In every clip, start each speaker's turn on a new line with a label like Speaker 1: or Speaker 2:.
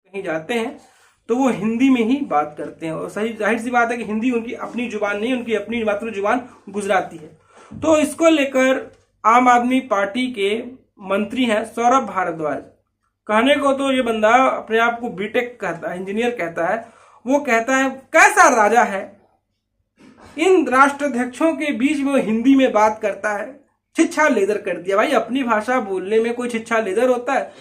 Speaker 1: कहीं जाते हैं तो वो हिंदी में ही बात करते हैं। और सही जाहिर सी बात है कि हिंदी उनकी अपनी जुबान नहीं, उनकी अपनी मातृ जुबान गुजराती है। तो इसको लेकर आम आदमी पार्टी के मंत्री हैं सौरभ भारद्वाज। कहने को तो ये बंदा अपने आप को बीटेक कहता है, इंजीनियर कहता है। वो कहता है कैसा राजा है, इन राष्ट्राध्यक्षों के बीच में वो हिंदी में बात करता है, छिछा लेदर कर दिया। भाई अपनी भाषा बोलने में कोई छिछा लेदर होता है?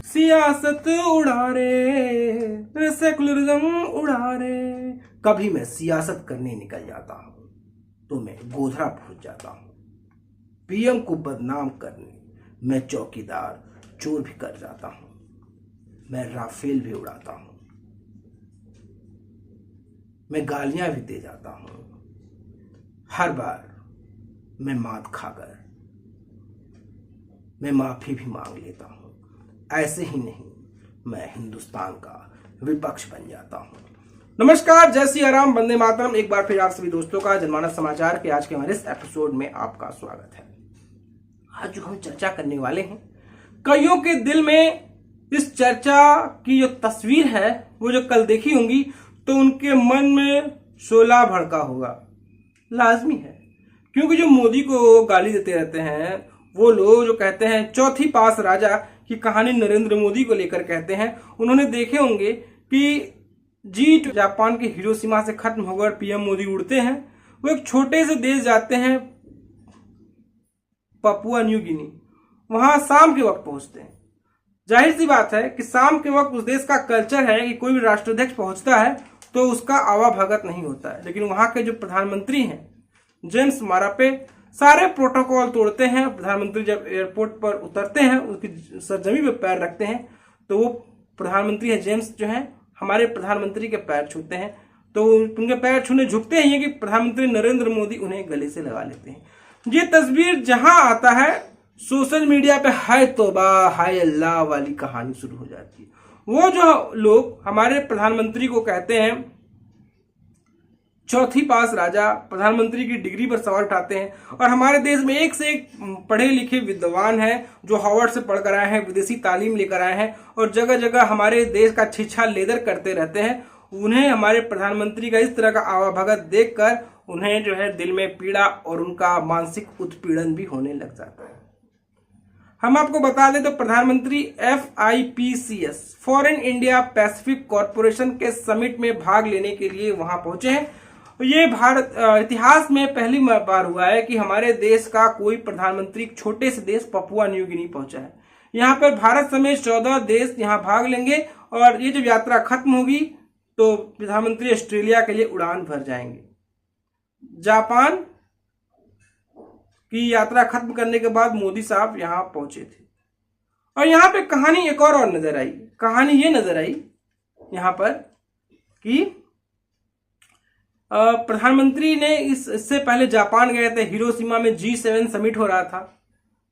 Speaker 1: सियासत उड़ा रे, सेकुलरिज्म उड़ा रे। कभी मैं सियासत करने निकल जाता हूं तो मैं गोधरा पहुंच जाता हूं। पीएम को बदनाम करने मैं चौकीदार चोर भी कर जाता हूं। मैं राफेल भी उड़ाता हूं, मैं गालियां भी दे जाता हूं। हर बार मैं मात खाकर मैं माफी भी मांग लेता हूं। ऐसे ही नहीं, मैं हिंदुस्तान का विपक्ष बन जाता हूं। नमस्कार, जय सिया राम, वंदे मातरम। एक बार फिर आप सभी दोस्तों का जनमानस समाचार के आज के हमारे इस एपिसोड में आपका स्वागत है। आज जो हम चर्चा करने वाले हैं, कईयों के दिल में इस चर्चा की जो तस्वीर है वो जो कल देखी होंगी तो उनके मन में शोला भड़का होगा। लाजमी है, क्योंकि जो मोदी को गाली देते रहते हैं वो लोग जो कहते हैं चौथी पास राजा की कहानी नरेंद्र मोदी को लेकर कहते हैं। उन्होंने देखे होंगे कि जी जापान के हिरोशिमा से खत्म होकर पीएम मोदी उड़ते हैं। वो एक छोटे से देश जाते हैं पपुआ न्यू गिनी, वहां शाम के वक्त पहुंचते हैं। जाहिर सी बात है कि शाम के वक्त उस देश का कल्चर है कि कोई भी राष्ट्राध्यक्ष पहुंचता है तो उसका आवाभगत नहीं होता है। लेकिन वहां के जो प्रधानमंत्री हैं जेम्स मारापे सारे प्रोटोकॉल तोड़ते हैं। प्रधानमंत्री जब एयरपोर्ट पर उतरते हैं, उसकी सरजमी पे पैर रखते हैं तो वो प्रधानमंत्री है जेम्स जो है हमारे प्रधानमंत्री के पैर छूते हैं। तो उनके पैर छूने झुकते हैं कि प्रधानमंत्री नरेंद्र मोदी उन्हें गले से लगा लेते हैं। ये तस्वीर जहां आता है सोशल मीडिया पे हाय तौबा हाय अल्लाह वाली कहानी शुरू हो जाती है। वो जो लोग हमारे प्रधानमंत्री को कहते हैं चौथी पास राजा, प्रधानमंत्री की डिग्री पर सवाल उठाते हैं। और हमारे देश में एक से एक पढ़े लिखे विद्वान हैं जो हार्वर्ड से पढ़कर आए हैं, विदेशी तालीम लेकर आए हैं और जगह जगह हमारे देश का छिछा लेदर करते रहते हैं। उन्हें हमारे प्रधानमंत्री का इस तरह का आवाभगत देखकर उन्हें जो है दिल में पीड़ा और उनका मानसिक उत्पीड़न भी होने लग जाता है। हम आपको बता दें तो प्रधानमंत्री FIPCS foreign India Pacific corporation के समिट में भाग लेने के लिए वहां पहुंचे हैं। ये भारत इतिहास में पहली बार हुआ है कि हमारे देश का कोई प्रधानमंत्री छोटे से देश पपुआ न्यू गिनी पहुंचा है। यहाँ पर भारत समेत 14 देश यहाँ भाग लेंगे और ये जब यात्रा खत्म होगी तो प्रधानमंत्री ऑस्ट्रेलिया के लिए उड़ान भर जाएंगे। जापान की यात्रा खत्म करने के बाद मोदी साहब यहाँ पहुंचे थे और यहाँ पे कहानी एक और नजर आई। कहानी ये नजर आई यहाँ पर कि प्रधानमंत्री ने इससे पहले जापान गए थे। हिरोशिमा में G7 समिट हो रहा था।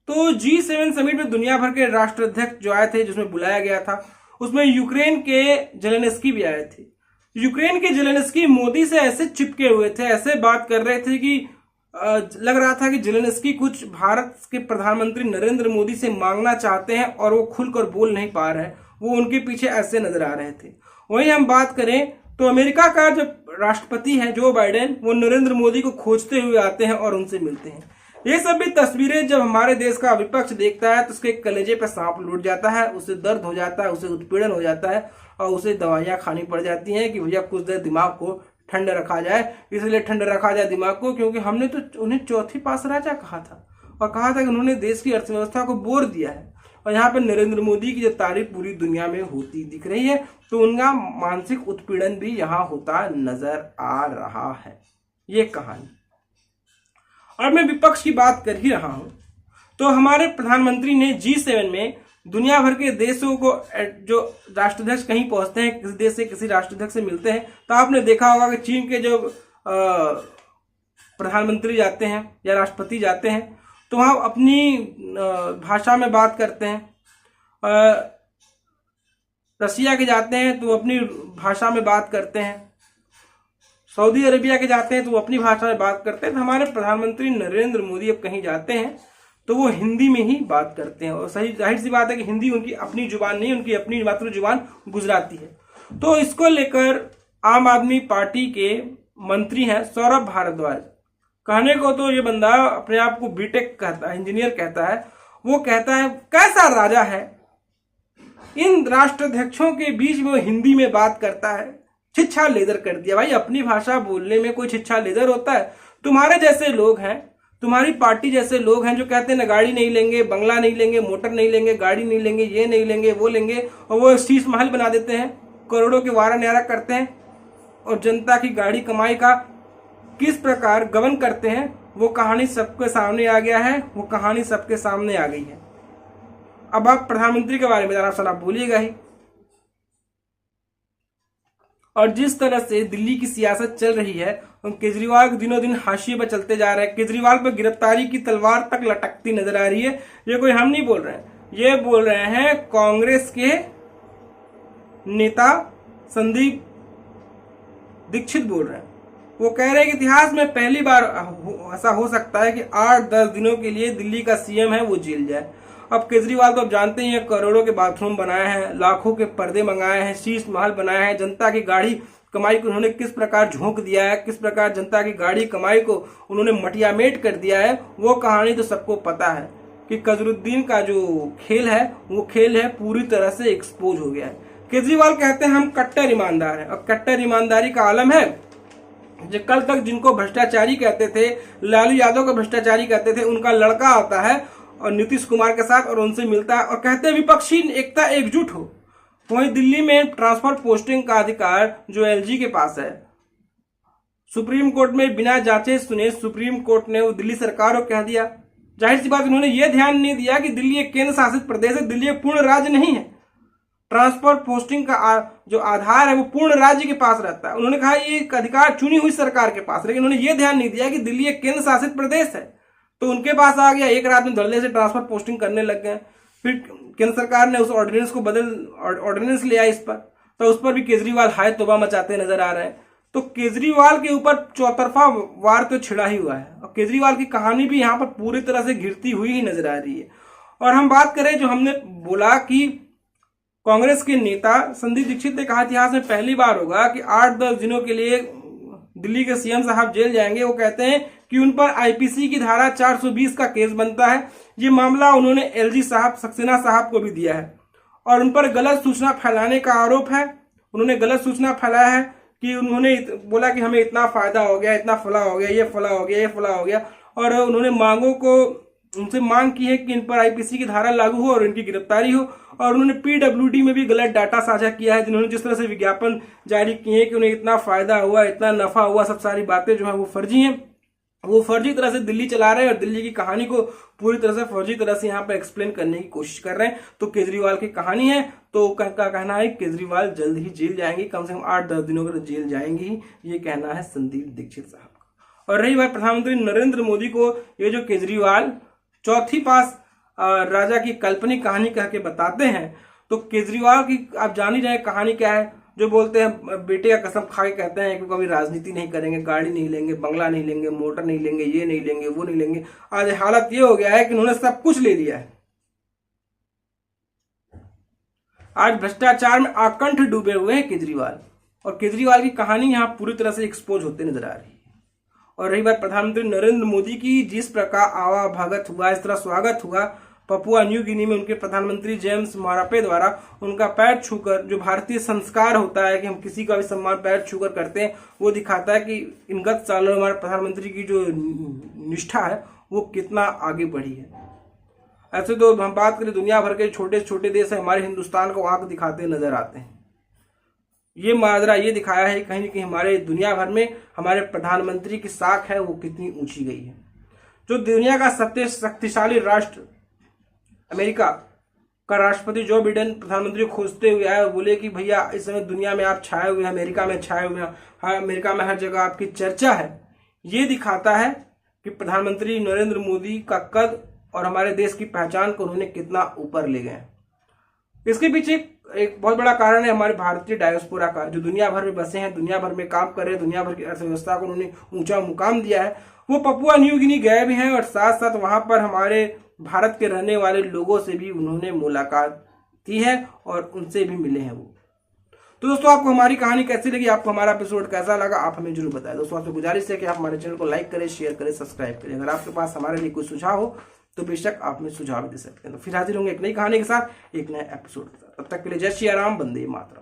Speaker 1: तो G7 समिट में दुनिया भर के राष्ट्राध्यक्ष जो आए थे, जिसमें बुलाया गया था, उसमें यूक्रेन के जेलेंस्की भी आए थे। यूक्रेन के जेलेंस्की मोदी से ऐसे चिपके हुए थे, ऐसे बात कर रहे थे कि लग रहा था कि जेलेंस्की कुछ भारत के प्रधानमंत्री नरेंद्र मोदी से मांगना चाहते हैं और वो खुलकर बोल नहीं पा रहे हैं। वो उनके पीछे ऐसे नजर आ रहे थे। वहीं हम बात करें तो अमेरिका का जो राष्ट्रपति है जो बाइडेन, वो नरेंद्र मोदी को खोजते हुए आते हैं और उनसे मिलते हैं। ये सब भी तस्वीरें जब हमारे देश का विपक्ष देखता है तो उसके कलेजे पे सांप लूट जाता है, उसे दर्द हो जाता है, उसे उत्पीड़न हो जाता है और उसे दवाइयां खानी पड़ जाती हैं कि भैया कुछ देर दिमाग को ठंडा रखा जाए। इसलिए ठंडा रखा जाए दिमाग को क्योंकि हमने तो उन्हें चौथी पास राजा कहा था और कहा था कि उन्होंने देश की अर्थव्यवस्था को बोर दिया है। और यहाँ पर नरेंद्र मोदी की जो तारीफ पूरी दुनिया में होती दिख रही है तो उनका मानसिक उत्पीड़न भी यहाँ होता नजर आ रहा है। ये कहानी और मैं विपक्ष की बात कर ही रहा हूं, तो हमारे प्रधानमंत्री ने G7 में दुनिया भर के देशों को, जो राष्ट्राध्यक्ष कहीं पहुंचते हैं, किसी देश से किसी राष्ट्राध्यक्ष से मिलते हैं, तो आपने देखा होगा कि चीन के जो प्रधानमंत्री जाते हैं या राष्ट्रपति जाते हैं तो वहाँ अपनी भाषा में बात करते हैं। रसिया के जाते हैं तो अपनी भाषा में बात करते हैं। सऊदी अरेबिया के जाते हैं तो वो अपनी भाषा में बात करते हैं। तो हमारे प्रधानमंत्री नरेंद्र मोदी अब कहीं जाते हैं तो वो हिंदी में ही बात करते हैं, और सही जाहिर सी बात है कि हिंदी उनकी अपनी जुबान नहीं, उनकी अपनी मातृ जुबान गुजराती है। तो इसको लेकर आम आदमी पार्टी के मंत्री हैं सौरभ भारद्वाज, कहने को तो ये बंदा अपने आप को बीटेक कहता है, इंजीनियर कहता है, वो कहता है कैसा राजा है, इन राष्ट्राध्यक्षों के बीच में वो हिंदी में बात करता है, छिछा लेदर कर दिया। भाई अपनी भाषा बोलने में कोई छिछा लेदर होता है? तुम्हारे जैसे लोग हैं, तुम्हारी पार्टी जैसे लोग हैं जो कहते हैं ना गाड़ी नहीं लेंगे, बंगला नहीं लेंगे, मोटर नहीं लेंगे, गाड़ी नहीं लेंगे, ये नहीं लेंगे, वो लेंगे, और वो शीश महल बना देते हैं, करोड़ों के वारा न्यारा करते हैं, और जनता की गाड़ी कमाई का किस प्रकार गबन करते हैं, वो कहानी सबके सामने आ गया है, वो कहानी सबके सामने आ गई है। अब आप प्रधानमंत्री के बारे में जरा सा बोलिएगा ही। और जिस तरह से दिल्ली की सियासत चल रही है, केजरीवाल दिनों दिन हाशिए पर चलते जा रहे हैं, केजरीवाल पर गिरफ्तारी की तलवार तक लटकती नजर आ रही है। ये कोई हम नहीं बोल रहे हैं, ये बोल रहे हैं कांग्रेस के नेता संदीप दीक्षित बोल रहे हैं। वो कह रहे हैं कि इतिहास में पहली बार ऐसा हो सकता है कि 8-10 दिनों के लिए दिल्ली का सीएम है वो जेल जाए। अब केजरीवाल तो अब जानते ही हैं, करोड़ों के बाथरूम बनाए हैं, लाखों के पर्दे मंगाए हैं, शीश महल बनाए हैं, जनता की गाड़ी कमाई को उन्होंने किस प्रकार झोंक दिया है, किस प्रकार जनता की गाड़ी कमाई को उन्होंने मटियामेट कर दिया है, वो कहानी तो सबको पता है कि कजरुद्दीन का जो खेल है वो खेल है पूरी तरह से एक्सपोज हो गया है। केजरीवाल कहते हैं हम कट्टर ईमानदार हैं, और कट्टर ईमानदारी का आलम है जो कल तक जिनको भ्रष्टाचारी कहते थे, लालू यादव को भ्रष्टाचारी कहते थे, उनका लड़का आता है और नीतीश कुमार के साथ और उनसे मिलता है और कहते हैं विपक्षी एकता एकजुट हो। वहीं दिल्ली में ट्रांसफर पोस्टिंग का अधिकार जो एलजी के पास है, सुप्रीम कोर्ट में बिना जांचे सुने सुप्रीम कोर्ट ने वो दिल्ली सरकार को कह दिया। जाहिर सी बात उन्होंने ये ध्यान नहीं दिया कि दिल्ली एक केंद्र शासित प्रदेश है, दिल्ली एक पूर्ण राज्य नहीं है। ट्रांसफर पोस्टिंग का जो आधार है वो पूर्ण राज्य के पास रहता है। उन्होंने कहा ये अधिकार चुनी हुई सरकार के पास, लेकिन उन्होंने ये ध्यान नहीं दिया कि दिल्ली एक केंद्र शासित प्रदेश है, तो उनके पास आ गया। एक रात में धड़ल्ले से ट्रांसफर पोस्टिंग करने लग गए। फिर केंद्र सरकार ने उस ऑर्डिनेंस को ऑर्डिनेंस ले आया इस पर, तो उस पर भी केजरीवाल हाय तौबा मचाते नजर आ रहे हैं। तो केजरीवाल के ऊपर चौतरफा वार तो छिड़ा ही हुआ है, और केजरीवाल की कहानी भी यहाँ पर पूरी तरह से घिरती हुई ही नजर आ रही है। और हम बात करें जो हमने बोला कि कांग्रेस के नेता संदीप दीक्षित ने कहा इतिहास में पहली बार होगा कि 8-10 दिनों के लिए दिल्ली के सीएम साहब जेल जाएंगे। वो कहते हैं कि उन पर आईपीसी की धारा 420 का केस बनता है। ये मामला उन्होंने एलजी साहब सक्सेना साहब को भी दिया है, और उन पर गलत सूचना फैलाने का आरोप है। उन्होंने गलत सूचना फैलाया है कि उन्होंने बोला कि हमें इतना फायदा हो गया, इतना फला हो गया, ये फला हो गया, ये फला हो गया, और उन्होंने उनसे मांग की है कि इन पर आईपीसी की धारा लागू हो और इनकी गिरफ्तारी हो। और उन्होंने पीडब्ल्यूडी में भी गलत डाटा साझा किया है, जिन्होंने जिस तरह से विज्ञापन जारी किए हैं कि उन्हें इतना फायदा हुआ, इतना नफा हुआ, सब सारी बातें जो है वो फर्जी हैं। वो फर्जी तरह से दिल्ली चला रहे हैं और दिल्ली की कहानी को पूरी तरह से फर्जी तरह से यहाँ पे एक्सप्लेन करने की कोशिश कर रहे हैं। तो केजरीवाल की कहानी है, तो का कहना है केजरीवाल जल्द ही जेल जाएंगे, कम से कम 8-10 दिनों के जेल जाएंगे ही, ये कहना है संदीप दीक्षित साहब का। और रही बात प्रधानमंत्री नरेंद्र मोदी को, ये जो केजरीवाल चौथी पास राजा की काल्पनिक कहानी कह के बताते हैं, तो केजरीवाल की आप जान ही जाए कहानी क्या है। जो बोलते हैं बेटे का कसम खा के कहते हैं कि कभी राजनीति नहीं करेंगे, गाड़ी नहीं लेंगे, बंगला नहीं लेंगे, मोटर नहीं लेंगे, ये नहीं लेंगे, वो नहीं लेंगे। आज हालत ये हो गया है कि उन्होंने सब कुछ ले लिया है। आज भ्रष्टाचार में आकंठ डूबे हुए हैं केजरीवाल, और केजरीवाल की कहानी यहाँ पूरी तरह से एक्सपोज होते नजर आ रही है। और रही बात प्रधानमंत्री नरेंद्र मोदी की, जिस प्रकार आवाभगत हुआ, इस तरह स्वागत हुआ पपुआ न्यू गिनी में उनके प्रधानमंत्री जेम्स मारापे द्वारा, उनका पैर छूकर, जो भारतीय संस्कार होता है कि हम किसी का भी सम्मान पैर छूकर करते हैं, वो दिखाता है कि इन गत सालों में हमारे प्रधानमंत्री की जो निष्ठा है वो कितना आगे बढ़ी है। ऐसे तो हम बात करें दुनिया भर के छोटे छोटे देश है, हमारे हिंदुस्तान को आंख दिखाते नजर आते हैं। ये माजरा ये दिखाया है कहीं न कहीं हमारे दुनिया भर में हमारे प्रधानमंत्री की साख है वो कितनी ऊंची गई है। जो दुनिया का सबसे शक्तिशाली राष्ट्र अमेरिका का राष्ट्रपति जो बिडेन प्रधानमंत्री खोजते हुए आए, बोले कि भैया इस समय दुनिया में आप छाए हुए हैं, अमेरिका में छाए हुए हैं, अमेरिका में हर जगह आपकी चर्चा है। ये दिखाता है कि प्रधानमंत्री नरेंद्र मोदी का कद और हमारे देश की पहचान को उन्होंने कितना ऊपर ले गए। इसके पीछे एक बहुत बड़ा कारण है हमारे भारतीय डायस्पोरा का, जो दुनिया भर में बसे हैं, दुनिया भर में काम कर रहे हैं, दुनिया भर की अर्थव्यवस्था को उन्होंने ऊंचा मुकाम दिया है। वो पपुआ न्यू गिनी गए भी हैं और साथ साथ वहां पर हमारे भारत के रहने वाले लोगों से भी उन्होंने मुलाकात की है और उनसे भी मिले हैं वो। तो दोस्तों, आपको हमारी कहानी कैसी लगी, आपको हमारा एपिसोड कैसा लगा, आप हमें जरूर बताएं। दोस्तों, आपसे गुजारिश है कि आप हमारे चैनल को लाइक करें, शेयर करें, सब्सक्राइब करें। अगर आपके पास हमारे लिए कोई सुझाव हो तो बेशक आप हमें सुझाव दे सकते हैं। तो फिर हाजिर होंगे एक नई कहानी के साथ, एक नए एपिसोड के साथ। तब तक के लिए जय श्री राम, वंदे मातरम।